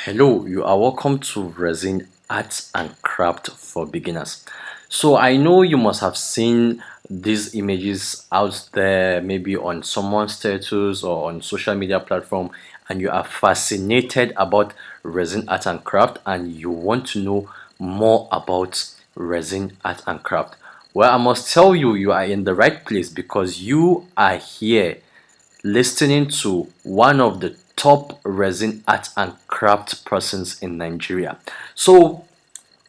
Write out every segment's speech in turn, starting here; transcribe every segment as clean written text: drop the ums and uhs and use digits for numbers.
Hello, you are welcome to Resin Arts and Craft for Beginners. So I know you must have seen these images out there, maybe on someone's status or on social media platform, and you are fascinated about resin art and craft, and you want to know more about resin art and craft. Well, I must tell you, you are in the right place because you are here listening to one of the top resin art and craft persons in Nigeria. So,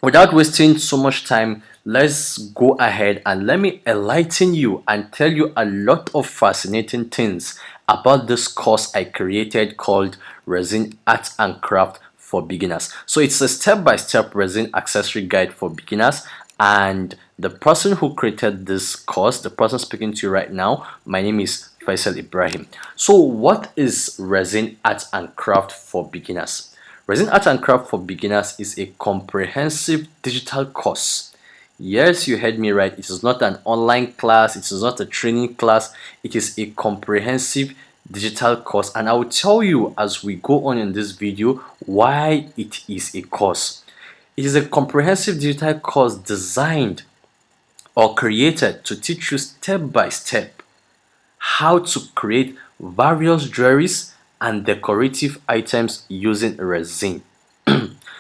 without wasting so much time, let's go ahead and let me enlighten you and tell you a lot of fascinating things about this course I created called Resin Art and Craft for Beginners. So, it's a step-by-step resin accessory guide for beginners, and the person who created this course, the person speaking to you right now, my name is Faisal Ibrahim. So, what is Resin Art and Craft for Beginners? Resin Art and Craft for Beginners is a comprehensive digital course. Yes, you heard me right. It is not an online class, it is not a training class, it is a comprehensive digital course. And I will tell you as we go on in this video why it is a course. It is a comprehensive digital course designed or created to teach you step by step how to create various jewelries and decorative items using resin.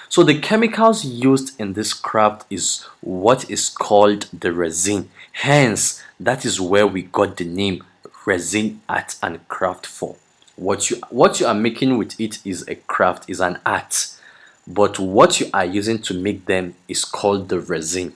So the chemicals used in this craft is what is called the resin. Hence, that is where we got the name resin art and craft for. What you are making with it is a craft, is an art, but what you are using to make them is called the resin.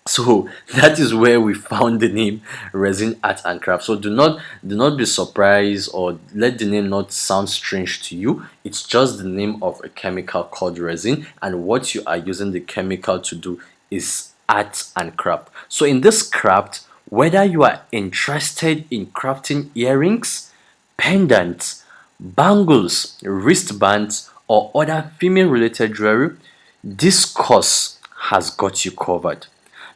So that is where we found the name resin art and craft. So do not be surprised or let the name not sound strange to you. It's just the name of a chemical called resin, and what you are using the chemical to do is art and craft. So in this craft, whether you are interested in crafting earrings, pendants, bangles, wristbands, or other female related jewelry, this course has got you covered,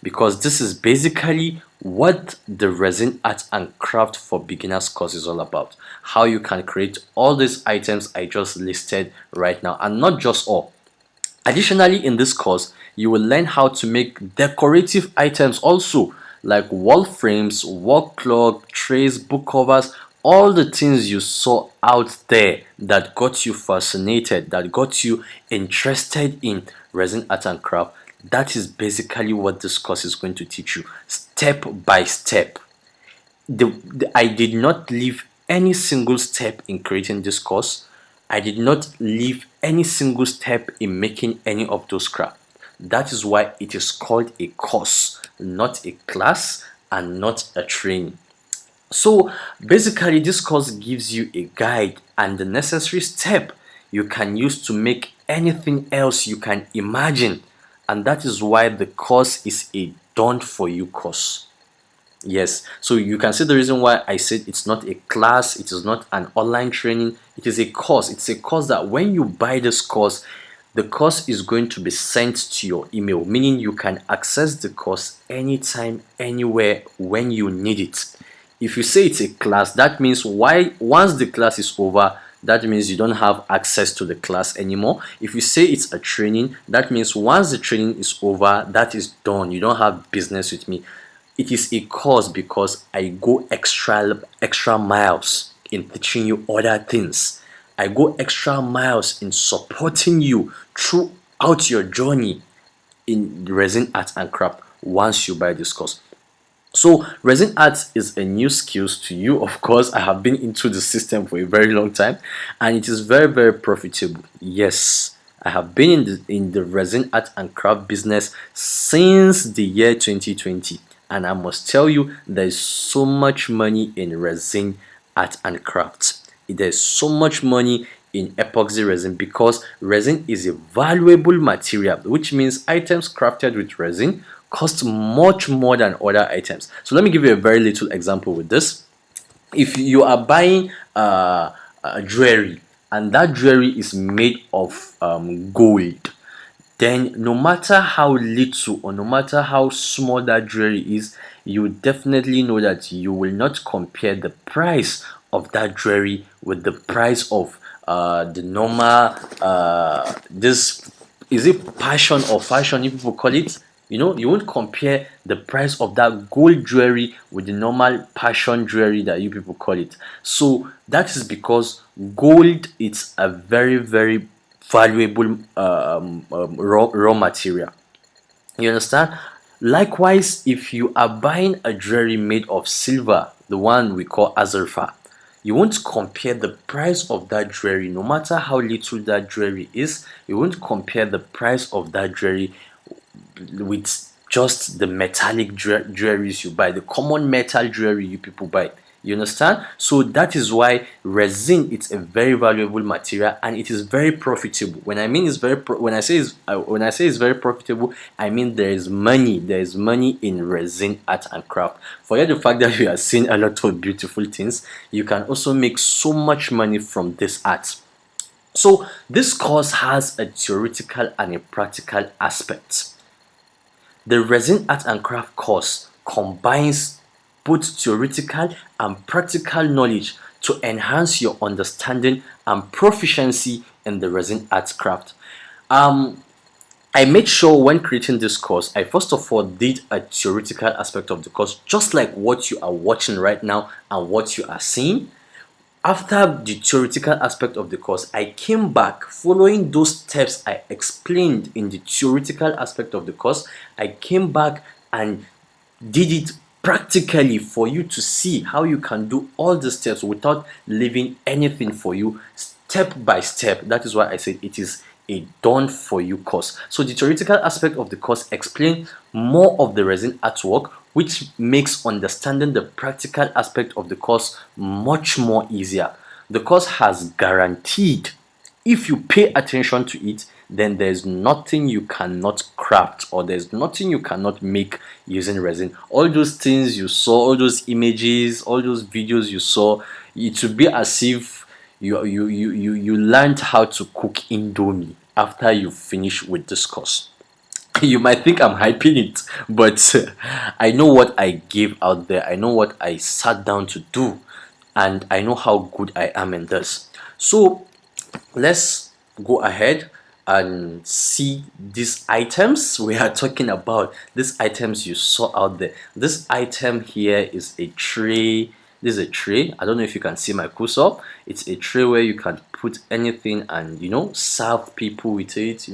because this is basically what the resin art and craft for beginners course is all about. How you can create all these items I just listed right now, and not just all. Additionally, in this course, you will learn how to make decorative items also, like wall frames, wall clock, trays, book covers, all the things you saw out there that got you fascinated, that got you interested in resin art and craft. That is basically what this course is going to teach you step by step. I did not leave any single step in creating this course. I did not leave any single step in making any of those crafts. That is why it is called a course, not a class and not a training. So basically, this course gives you a guide and the necessary step you can use to make anything else you can imagine. And that is why the course is a done for you course. Yes, so you can see the reason why I said it's not a class, it is not an online training, it is a course. It's a course that when you buy this course, the course is going to be sent to your email, meaning you can access the course anytime, anywhere, when you need it. If you say it's a class, that means once the class is over, that means you don't have access to the class anymore. If you say it's a training, that means once the training is over, that is done. You don't have business with me. It is a course because I go extra miles in teaching you other things. I go extra miles in supporting you throughout your journey in resin art and craft once you buy this course. So resin art is a new skills to you. Of course, I have been into the system for a very long time, and it is very profitable. Yes, I have been in the resin art and craft business since the year 2020, and I must tell you, there is so much money in resin art and craft. There's so much money in epoxy resin because resin is a valuable material, which means items crafted with resin cost much more than other items. So let me give you a very little example with this. If you are buying a jewelry and that jewelry is made of gold, then no matter how little or no matter how small that jewelry is, you definitely know that you will not compare the price of that jewelry with the price of the normal this is it passion or fashion, if people call it. You won't compare the price of that gold jewelry with the normal passion jewelry that you people call it. So that is because gold is a very, very valuable raw material. You understand? Likewise, if you are buying a jewelry made of silver, the one we call azurfa, you won't compare the price of that jewelry, no matter how little that jewelry is, you won't compare the price of that jewelry with just the metallic jewelries you buy, the common metal jewelry you people buy. You understand? So that is why resin, it's a very valuable material and it is very profitable. When I mean it's very when I say it's very profitable, I mean there is money. There is money in resin art and craft. Forget the fact that you are seeing a lot of beautiful things. You can also make so much money from this art. So this course has a theoretical and a practical aspect. The resin art and craft course combines both theoretical and practical knowledge to enhance your understanding and proficiency in the resin art craft. Um, I made sure when creating this course, I first of all did a theoretical aspect of the course, just like what you are watching right now and what you are seeing. After the theoretical aspect of the course, I came back following those steps I explained in the theoretical aspect of the course. I came back and did it practically for you to see how you can do all the steps without leaving anything for you, step by step. That is why I said it is a done for you course. So the theoretical aspect of the course explains more of the resin artwork, which makes understanding the practical aspect of the course much more easier. The course has guaranteed, if you pay attention to it, then there's nothing you cannot craft or there's nothing you cannot make using resin. All those things you saw, all those images, all those videos you saw, it would be as if you learned how to cook indomie after you finish with this course. You might think I'm hyping it, but I know what I gave out there. I know what I sat down to do, and I know how good I am in this. So let's go ahead and see these items we are talking about. These items you saw out there. This item here is a tray. This is a tray. I don't know if you can see my cursor. It's a tray where you can put anything and serve people with it.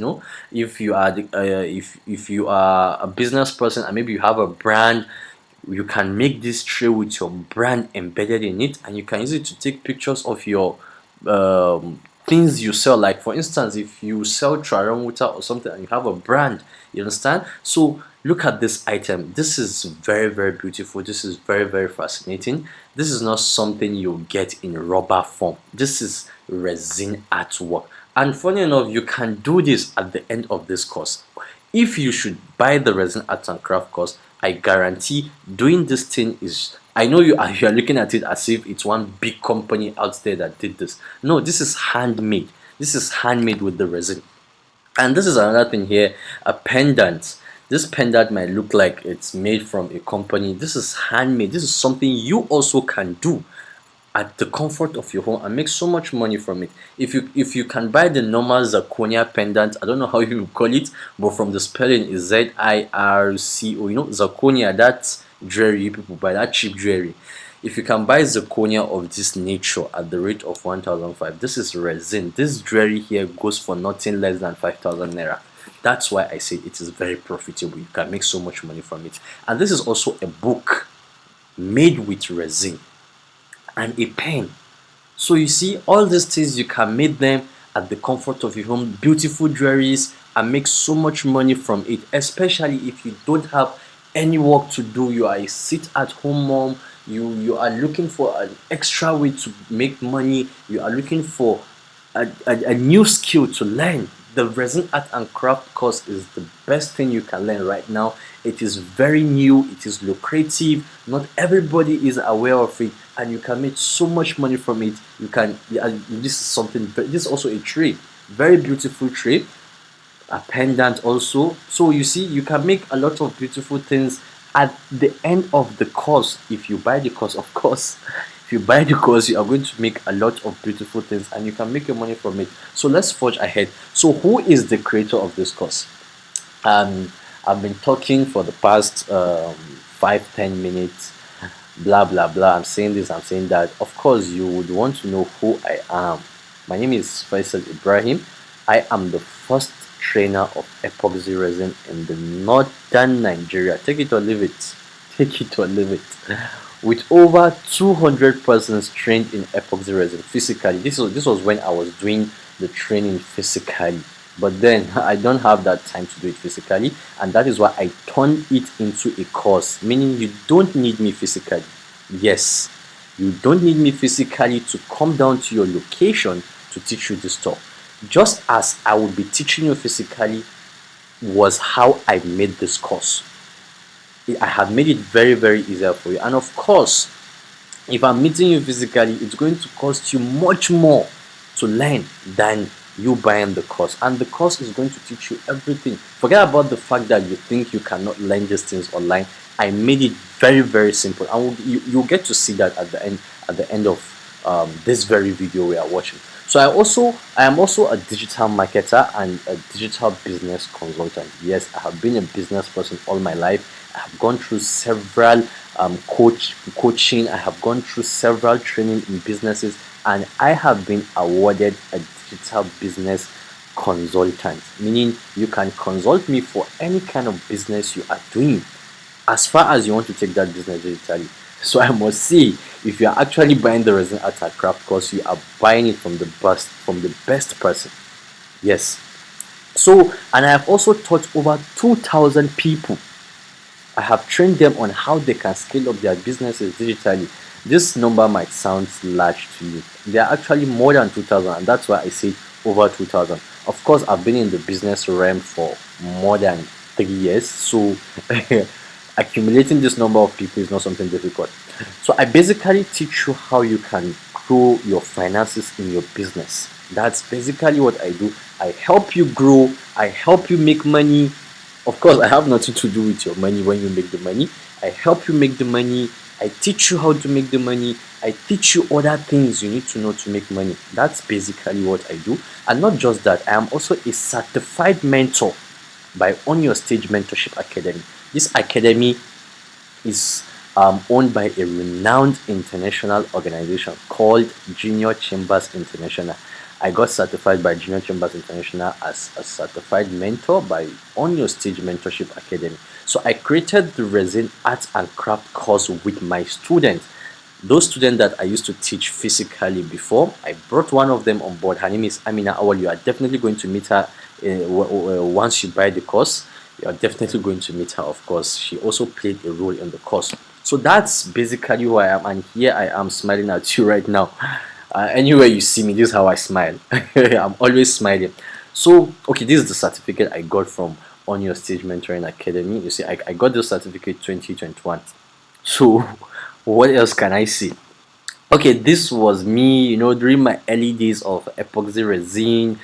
If you are if you are a business person and maybe you have a brand, you can make this tray with your brand embedded in it, and you can use it to take pictures of your things you sell. Like for instance, if you sell Triron water or something and you have a brand, you understand? So look at this item. This is very, very beautiful. This is very, very fascinating. This is not something you get in rubber form. This is resin artwork, and funny enough, you can do this at the end of this course. If you should buy the resin art and craft course, I guarantee doing this thing is, I know you are looking at it as if it's one big company out there that did this. No, this is handmade. This is handmade with the resin. And this is another thing here, a pendant. This pendant might look like it's made from a company. This is handmade. This is something you also can do at the comfort of your home and make so much money from it. If you can buy the normal zirconia pendant, I don't know how you call it, but from the spelling is ZIRCO. Zirconia, that jewelry you people buy, that cheap jewelry. If you can buy zirconia of this nature at the rate of 1,005, this is resin. This jewelry here goes for nothing less than 5,000 naira. That's why I say it is very profitable. You can make so much money from it. And this is also a book made with resin and a pen. So you see, all these things you can make them at the comfort of your home, beautiful jewelries, and make so much money from it. Especially if you don't have any work to do, you are a sit-at-home mom, you are looking for an extra way to make money, you are looking for a new skill to learn. The resin art and craft course is the best thing you can learn right now. It is very new, it is lucrative, not everybody is aware of it, and you can make so much money from it. You can, this is something, this is also a tray, very beautiful tray, a pendant also. So you see, you can make a lot of beautiful things at the end of the course if you buy the course, of course. If you buy the course, you are going to make a lot of beautiful things and you can make your money from it. So let's forge ahead. So who is the creator of this course? And I've been talking for the past 5-10 minutes, blah blah blah. I'm saying this, I'm saying that. Of course, you would want to know who I am. My name is Faisal Ibrahim. I am the first trainer of epoxy resin in the northern Nigeria. Take it or leave it. Take it or leave it. With over 200 persons trained in epoxy resin physically. This was when I was doing the training physically, but then I don't have that time to do it physically, and that is why I turned it into a course, meaning you don't need me physically. Yes, you don't need me physically to come down to your location to teach you this stuff. Just as I would be teaching you physically was how I made this course. I have made it very, very easier for you. And of course, if I'm meeting you physically, it's going to cost you much more to learn than you buying the course. And the course is going to teach you everything. Forget about the fact that you think you cannot learn these things online. I made it very, very simple. And you'll get to see that at the end of this very video we are watching. So I am also a digital marketer and a digital business consultant. Yes, I have been a business person all my life. I have gone through several coaching. I have gone through several training in businesses, and I have been awarded a digital business consultant, meaning you can consult me for any kind of business you are doing, as far as you want to take that business digitally. So I must say, if you are actually buying the resin art and craft course, you are buying it from the best person. Yes. So, and I have also taught over 2,000 people. I have trained them on how they can scale up their businesses digitally. This number might sound large to you. There are actually more than 2,000, and that's why I say over 2,000. Of course, I've been in the business realm for more than 3 years, so accumulating this number of people is not something difficult. So I basically teach you how you can grow your finances in your business. That's basically what I do. I help you grow, I help you make money. Of course, I have nothing to do with your money when you make the money. I help you make the money. I teach you how to make the money. I teach you other things you need to know to make money. That's basically what I do. And not just that, I am also a certified mentor by On Your Stage Mentorship Academy. This academy is owned by a renowned international organization called Junior Chambers International. I got certified by Junior Chambers International as a certified mentor by On Your Stage Mentorship Academy. So I created the resin art and craft course with my students. Those students that I used to teach physically before, I brought one of them on board. Her name is Amina Awal. You are definitely going to meet her once you buy the course. You are definitely going to meet her, of course. She also played a role in the course. So that's basically who I am, and here I am smiling at you right now. Anywhere you see me, this is how I smile. I'm always smiling. So, okay, this is the certificate I got from On Your Stage Mentoring Academy. You see, I got this certificate 2021. So, what else can I say? Okay, this was me, during my early days of epoxy resin.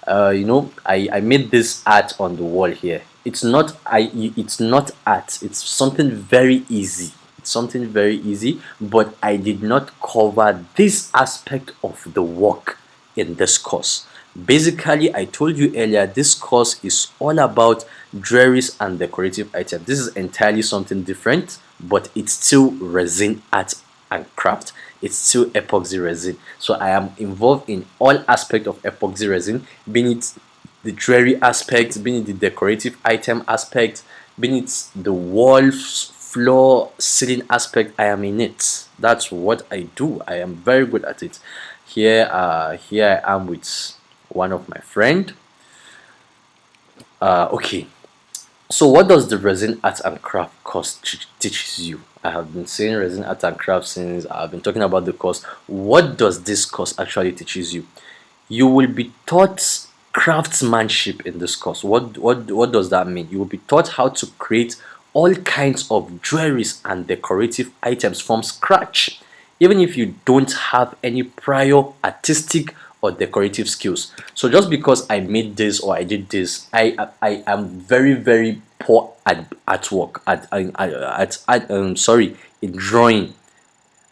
I made this art on the wall here. It's not art, it's something very easy. It's something very easy, but I did not cover this aspect of the work in this course. Basically, I told you earlier, this course is all about jewelries and decorative items. This is entirely something different, but it's still resin art and craft. It's still epoxy resin. So I am involved in all aspects of epoxy resin, being it the jewelry aspect, being it the decorative item aspect, being it the walls, floor, ceiling aspect. I am in it. That's what I do. I am very good at it. Here I am with one of my friend. Okay, so what does the resin art and craft course teaches you? I have been saying resin art and craft since I've been talking about the course. What does this course actually teaches you? You will be taught craftsmanship in this course. What does that mean? You will be taught how to create all kinds of jewelries and decorative items from scratch, even if you don't have any prior artistic or decorative skills. So just because I made this or I did this, I am very, very poor at artwork, at sorry, in drawing.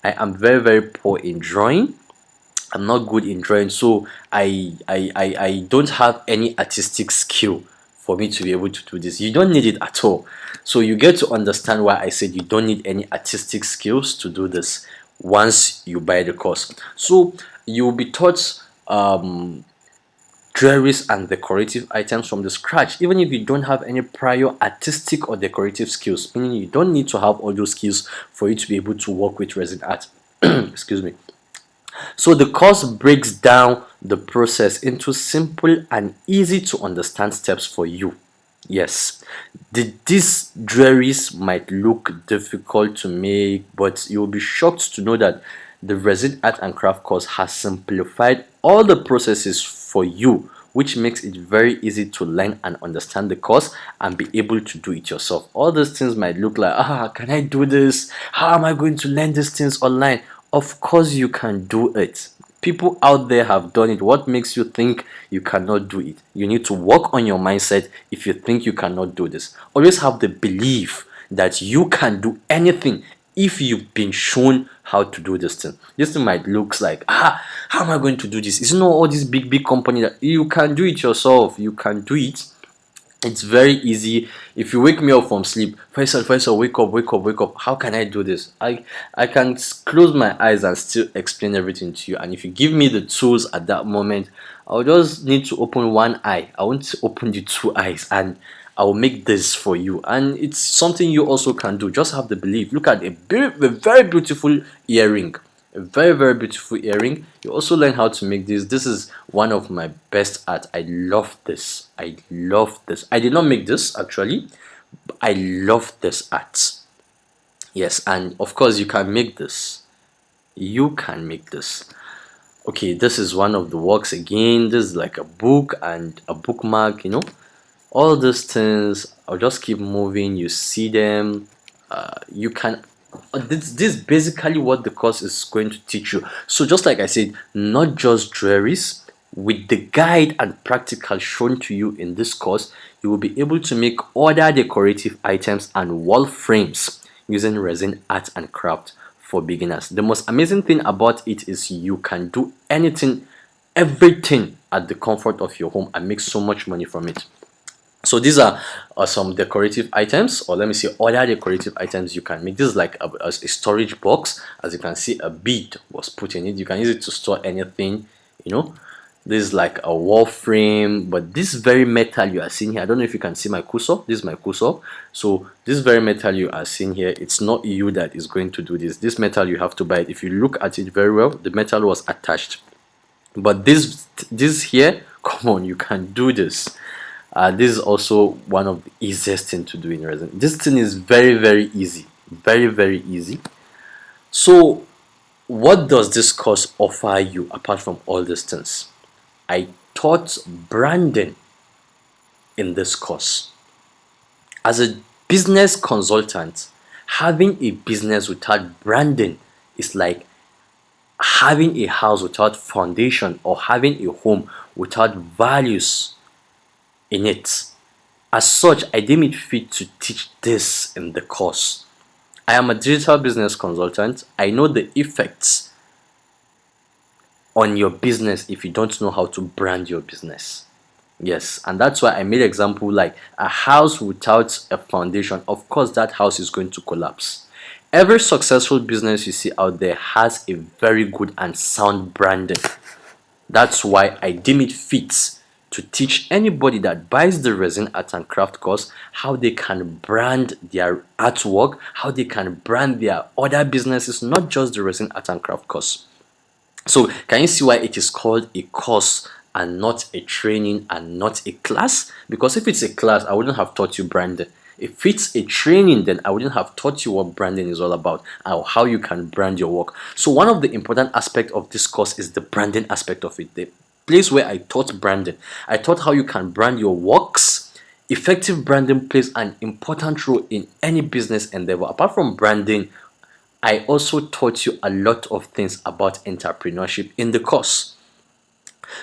I I am very, very poor in drawing. I'm not good in drawing, so I don't have any artistic skill for me to be able to do this. You don't need it at all. So you get to understand why I said you don't need any artistic skills to do this once you buy the course. So you'll be taught jewelries and decorative items from the scratch, even if you don't have any prior artistic or decorative skills, meaning you don't need to have all those skills for you to be able to work with resin art. Excuse me. So the course breaks down the process into simple and easy to understand steps for you. Yes, these jewelries might look difficult to make, but you'll be shocked to know that the resin art and craft course has simplified all the processes for you, which makes it very easy to learn and understand the course and be able to do it yourself. All these things might look like, can I do this? How am I going to learn these things online? Of course you can do it. People out there have done it. What makes you think you cannot do it? You need to work on your mindset if you think you cannot do this. Always have the belief that you can do anything if you've been shown how to do this thing. This thing might look like, how am I going to do this? It's not all these big company that you can do it yourself. You can do it. It's very easy. If you wake me up from sleep, Faisal, wake up. How can I do this? I can close my eyes and still explain everything to you. And if you give me the tools at that moment, I'll just need to open one eye. I won't open the two eyes, and I will make this for you. And it's something you also can do. Just have the belief. Look at a very beautiful earring. A very, very beautiful earring. You also learn how to make this. This is one of my best art. I love this. I love this. I did not make this actually, but I love this art. Yes, and of course you can make this. You can make this. Okay, this is one of the works again. This is like a book and a bookmark, all these things. I'll just keep moving. You see them. You can this is basically what the course is going to teach you. So just like I said, not just jewelries. With the guide and practical shown to you in this course, you will be able to make other decorative items and wall frames using resin art and craft for beginners. The most amazing thing about it is you can do anything, everything at the comfort of your home and make so much money from it. So these are some decorative items, or let me say other decorative items you can make. This is like a storage box. As you can see, a bead was put in it. You can use it to store anything. This is like a wall frame, but this very metal you are seeing here, I don't know if you can see my cursor. This is my cursor. So this very metal you are seeing here, it's not you that is going to do this. This metal you have to buy it. If you look at it very well, the metal was attached. But this here, come on, you can do this. This is also one of the easiest thing to do in resin. This thing is very, very easy. Very, very easy. So what does this course offer you apart from all these things? I taught branding in this course. As a business consultant, having a business without branding is like having a house without foundation, or having a home without values in it. As such, I deem it fit to teach this in the course. I am a digital business consultant. I know the effects on your business if you don't know how to brand your business. Yes, and that's why I made example like a house without a foundation. Of course, that house is going to collapse. Every successful business you see out there has a very good and sound branding. That's why I deem it fit to teach anybody that buys the resin art and craft course how they can brand their artwork, how they can brand their other businesses, not just the resin art and craft course. So can you see why it is called a course and not a training and not a class? Because if it's a class, I wouldn't have taught you branding. If it's a training, then I wouldn't have taught you what branding is all about or how you can brand your work. So one of the important aspects of this course is the branding aspect of it. The place where I taught branding, I taught how you can brand your works. Effective branding plays an important role in any business endeavor. Apart from branding, I also taught you a lot of things about entrepreneurship in the course.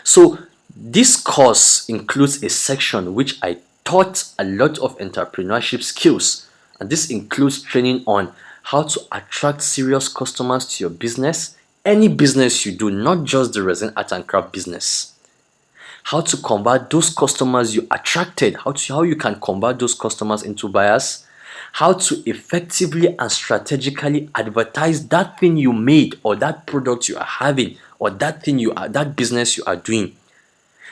So this course includes a section which I taught a lot of entrepreneurship skills, and this includes training on how to attract serious customers to your business, any business you do, not just the resin art and craft business. How to convert those customers you attracted, how you can convert those customers into buyers, how to effectively and strategically advertise that thing you made or that product you are having or that business you are doing,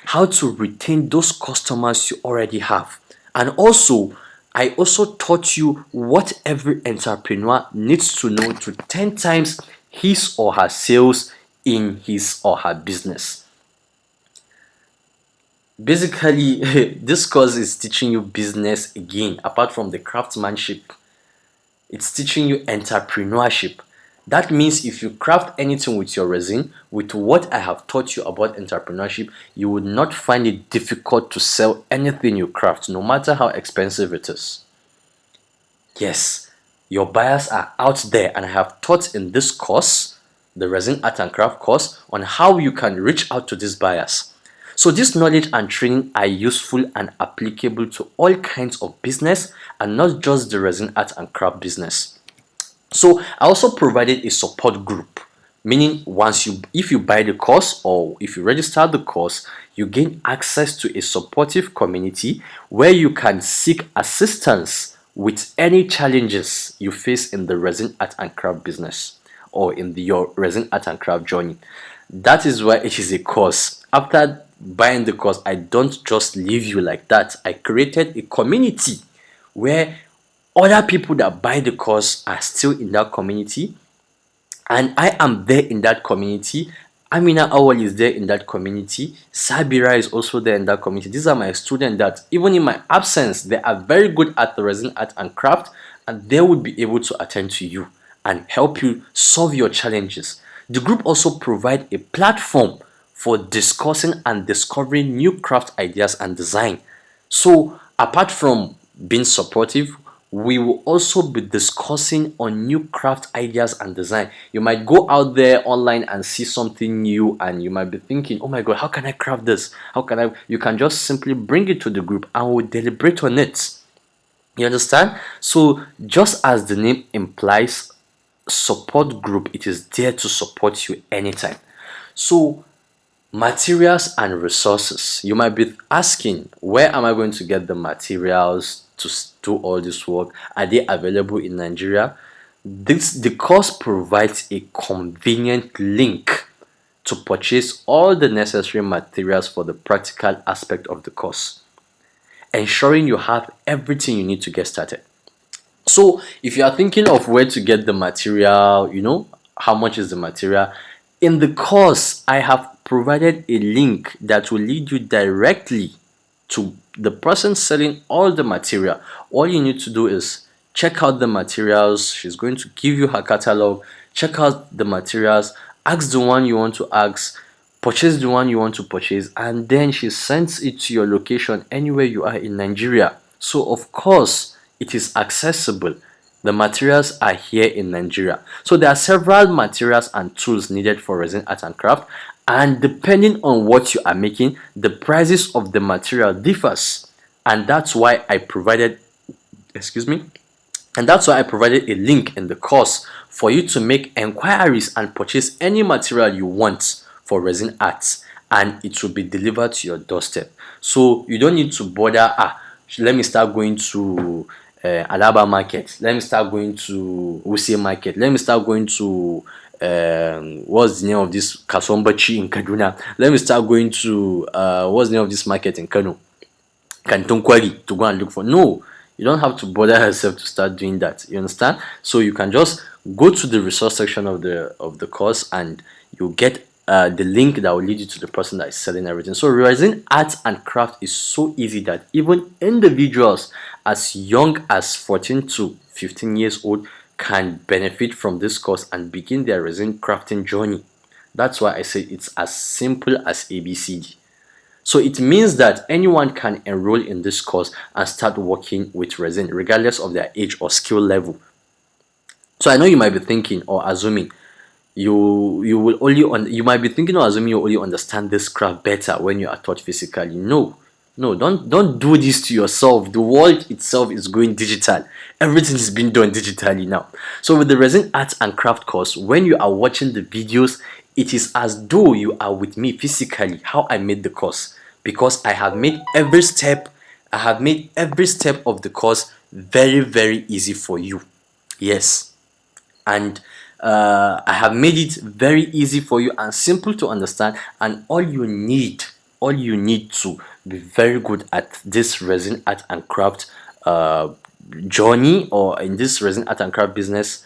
how to retain those customers you already have. And also, I also taught you what every entrepreneur needs to know to 10 times his or her sales in his or her business. Basically, this course is teaching you business again, apart from the craftsmanship. It's teaching you entrepreneurship. That means if you craft anything with your resin, with what I have taught you about entrepreneurship, you would not find it difficult to sell anything you craft, no matter how expensive it is. Yes, your buyers are out there, and I have taught in this course, the resin art and craft course, on how you can reach out to these buyers. So this knowledge and training are useful and applicable to all kinds of business, and not just the resin art and craft business. So I also provided a support group, meaning if you buy the course or if you register the course, you gain access to a supportive community where you can seek assistance with any challenges you face in the resin art and craft business or in your resin art and craft journey. That is why it is a course. After buying the course, I don't just leave you like that. I created a community where other people that buy the course are still in that community, and I am there in that community. Amina Awal is there in that community. Sabira is also there in that community. These are my students that, even in my absence, they are very good at the resin art and craft, and they would be able to attend to you and help you solve your challenges. The group also provide a platform for discussing and discovering new craft ideas and design. So apart from being supportive, we will also be discussing on new craft ideas and design. You might go out there online and see something new, and you might be thinking, oh my god, how can I craft this? How can I? You can just simply bring it to the group and we'll deliberate on it. You understand? So just as the name implies, support group, it is there to support you anytime. So materials and resources. You might be asking, where am I going to get the materials to do all this work? Are they available in Nigeria? The course provides a convenient link to purchase all the necessary materials for the practical aspect of the course, ensuring you have everything you need to get started. So if you are thinking of where to get the material, how much is the material, in the course I have provided a link that will lead you directly to the person selling all the material. All you need to do is check out the materials. She's going to give you her catalog. Check out the materials, ask the one you want to ask, purchase the one you want to purchase, and then she sends it to your location anywhere you are in Nigeria. So of course it is accessible. The materials are here in Nigeria. So there are several materials and tools needed for resin art and craft, and depending on what you are making, the prices of the material differs. And that's why I provided a link in the course for you to make enquiries and purchase any material you want for resin art, and it will be delivered to your doorstep. So you don't need to bother, let me start going to Alaba market, let me start going to Wuse market, let me start going to what's the name of this Kasombachi in Kaduna, let me start going to what's the name of this market in Kano, Canton Quarry, to go and look for. No, you don't have to bother yourself to start doing that. You understand? So you can just go to the resource section of the course, and you get the link that will lead you to the person that is selling everything. So resin art and craft is so easy that even individuals as young as 14 to 15 years old can benefit from this course and begin their resin crafting journey. That's why I say it's as simple as ABCD. So it means that anyone can enroll in this course and start working with resin regardless of their age or skill level. So I know you might be thinking or assuming you might be thinking or assuming you only understand this craft better when you are taught physically. No, No, don't do this to yourself. The world itself is going digital. Everything is being done digitally now. So with the resin art and craft course, when you are watching the videos, it is as though you are with me physically, how I made the course. Because I have made every step of the course very, very easy for you. Yes. And I have made it very easy for you and simple to understand. And all you need to be very good at this resin art and craft uh, journey, or in this resin art and craft business,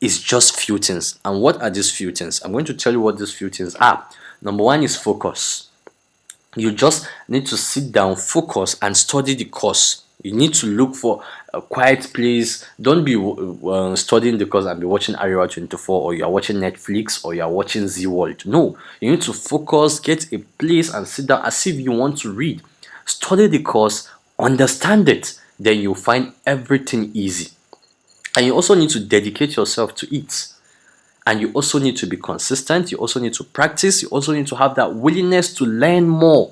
is just few things. And what are these few things? I'm going to tell you what these few things are. Number one is focus. You just need to sit down, focus, and study the course. You need to look for a quiet place. Don't be studying the course and be watching Area 24, or you are watching Netflix, or you are watching Z World. No, you need to focus, get a place, and sit down as if you want to read. Study the course, understand it, then you'll find everything easy. And you also need to dedicate yourself to it. And you also need to be consistent. You also need to practice. You also need to have that willingness to learn more.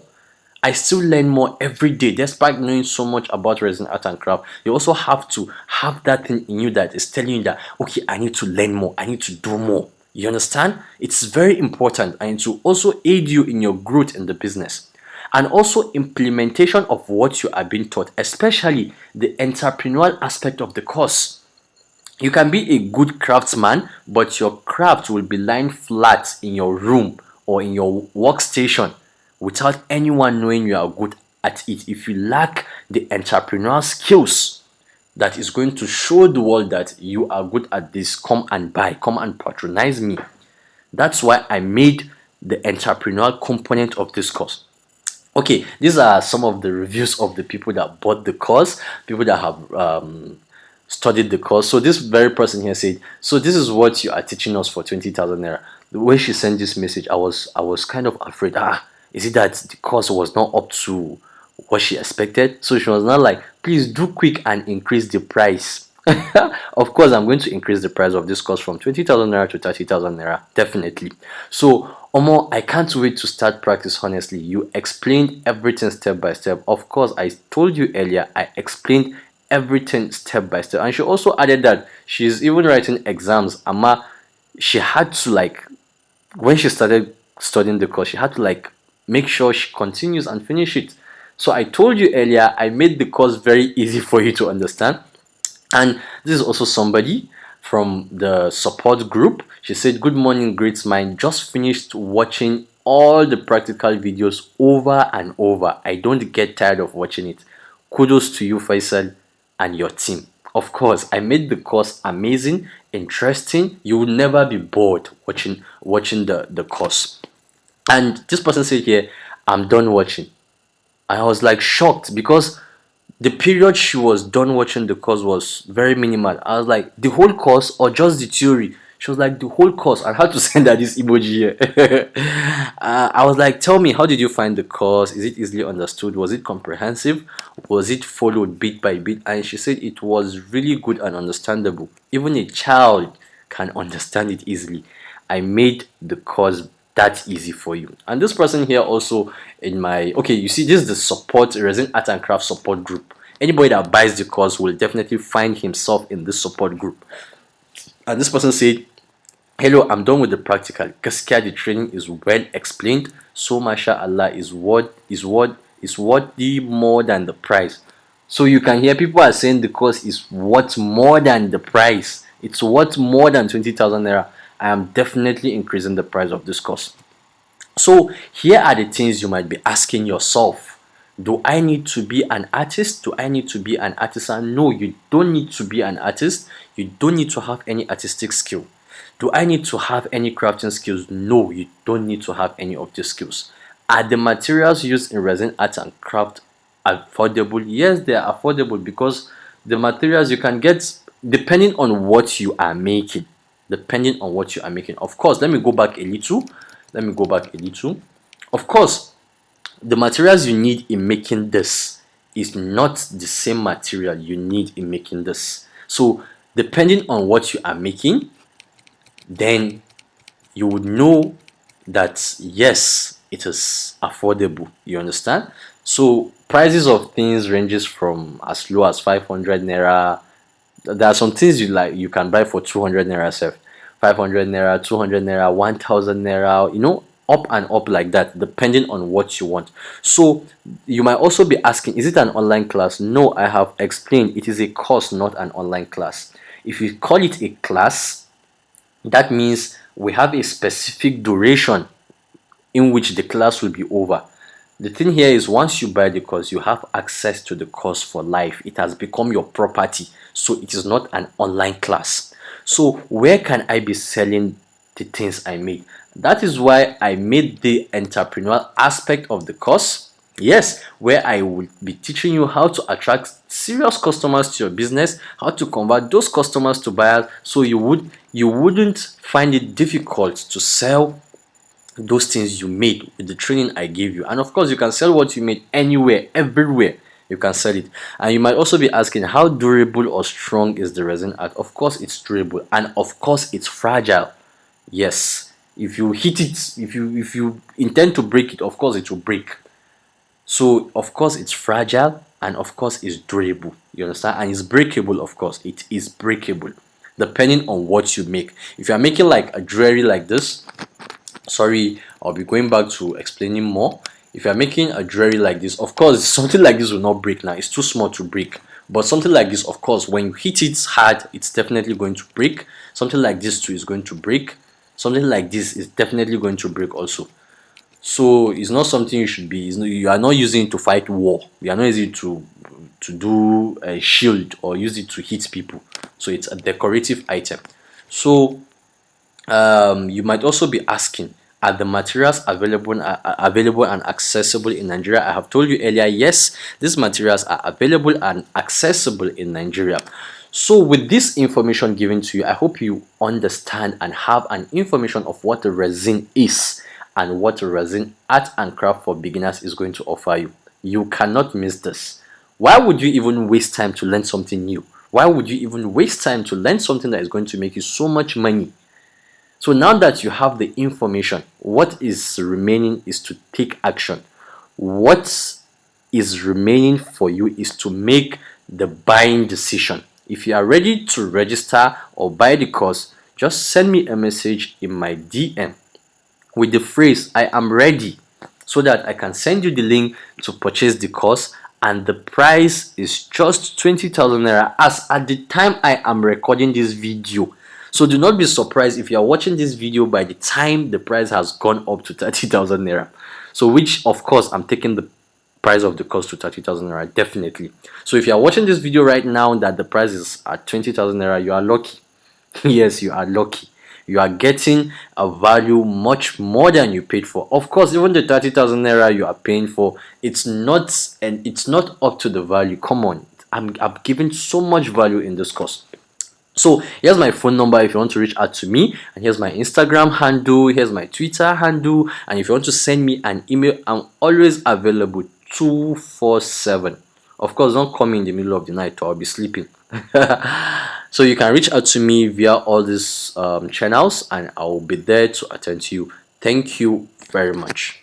I still learn more every day, despite knowing so much about resin art and craft. You also have to have that thing in you that is telling you that, okay, I need to learn more, I need to do more. You understand? It's very important, and to also aid you in your growth in the business. And also implementation of what you are being taught, especially the entrepreneurial aspect of the course. You can be a good craftsman, but your craft will be lying flat in your room or in your workstation without anyone knowing you are good at it. If you lack the entrepreneurial skills that is going to show the world that you are good at this, come and buy, come and patronize me. That's why I made the entrepreneurial component of this course. Okay, these are some of the reviews of the people that bought the course, people that have studied the course. So this very person here said, so this is what you are teaching us for 20,000 naira. The way she sent this message, I was kind of afraid. Is it that the course was not up to what she expected? So she was not like, please do quick and increase the price. Of course, I'm going to increase the price of this course from 20,000 naira to 30,000 naira, definitely. So Omo, I can't wait to start practice. Honestly, you explained everything step by step. Of course, I told you earlier, I explained everything step by step. And she also added that she's even writing exams. Ama, she had to, like, when she started studying the course, she had to, like, make sure she continues and finish it. So I told you earlier, I made the course very easy for you to understand. And this is also somebody from the support group. She said, good morning, great mind. Just finished watching all the practical videos over and over. I don't get tired of watching it. Kudos to you, Faisal, and your team. Of course, I made the course amazing, interesting. You will never be bored watching the course. And this person said here, I'm done watching. I was like shocked because the period she was done watching the course was very minimal. I was like, the whole course or just the theory? She was like, the whole course. I had to send her this emoji here. I was like, tell me, how did you find the course? Is it easily understood? Was it comprehensive? Was it followed bit by bit? And she said it was really good and understandable. Even a child can understand it easily. I made the course that easy for you. And this person here also in my, okay, you see, this is the support resin art and craft support group. Anybody that buys the course will definitely find himself in this support group. And this person said, hello, I'm done with the practical. Gaskiya, the training is well explained. So mashallah is worthy more than the price. So you can hear people are saying the course is worth more than the price. It's worth more than 20,000 naira. I am definitely increasing the price of this course. So here are the things you might be asking yourself. Do I need to be an artist? Do I need to be an artisan? No, you don't need to be an artist. You don't need to have any artistic skill. Do I need to have any crafting skills? No, you don't need to have any of these skills. Are the materials used in resin art and craft affordable? Yes, they are affordable because the materials you can get depending on what you are making. Depending on what you are making. Of course, let me go back a little. Let me go back a little. Of course, the materials you need in making this is not the same material you need in making this. So, depending on what you are making, then you would know that yes, it is affordable. You understand? So prices of things ranges from as low as 500 naira. There are some things you can buy for 200 naira self, 500 naira, 200 naira, 1000 naira, up and up like that, depending on what you want. So you might also be asking, is it an online class? No, I have explained it is a course, not an online class. If you call it a class, that means we have a specific duration in which the class will be over. The thing here is, once you buy the course, you have access to the course for life. It has become your property, so it is not an online class. So where can I be selling the things I made? That is why I made the entrepreneurial aspect of the course. Yes, where I will be teaching you how to attract serious customers to your business, how to convert those customers to buyers, so you wouldn't find it difficult to sell those things you made with the training I gave you. And of course, you can sell what you made anywhere, everywhere. You can sell it. And you might also be asking, how durable or strong is the resin art? Of course, it's durable, and of course, it's fragile. Yes, if you hit it, if you intend to break it, of course it will break. So of course it's fragile, and of course it's durable. You understand? And it's breakable. Of course it is breakable, depending on what you make. If you are making like a jewelry like this, sorry, I'll be going back to explaining more. If you're making a jewelry like this, of course something like this will not break. Now it's too small to break, but something like this, of course, when you hit it hard, it's definitely going to break. Something like this too is going to break. Something like this is definitely going to break also. So it's not something you should be, you are not using it to fight war. You are not using it to do a shield or use it to hit people. So it's a decorative item. So you might also be asking, are the materials available and accessible in Nigeria? I have told you earlier, yes, these materials are available and accessible in Nigeria. So with this information given to you, I hope you understand and have an information of what the resin is and what resin art and craft for beginners is going to offer you. You cannot miss this. Why would you even waste time to learn something new? Why would you even waste time to learn something that is going to make you so much money? So now that you have the information, what is remaining is to take action. What is remaining for you is to make the buying decision. If you are ready to register or buy the course, just send me a message in my DM with the phrase "I am ready," so that I can send you the link to purchase the course. And the price is just 20,000 naira as at the time I am recording this video. So do not be surprised if you are watching this video by the time the price has gone up to 30,000 naira. So which of course I'm taking the price of the course to 30,000 naira, definitely. So if you are watching this video right now that the price is at 20,000 naira, you are lucky. Yes, you are lucky. You are getting a value much more than you paid for. Of course, even the 30,000 naira you are paying for, it's not up to the value. Come on, I'm giving so much value in this course. So here's my phone number if you want to reach out to me, and here's my Instagram handle, here's my Twitter handle, and if you want to send me an email, I'm always available 247. Of course, don't call me in the middle of the night or I'll be sleeping. So you can reach out to me via all these channels, and I'll be there to attend to you. Thank you very much.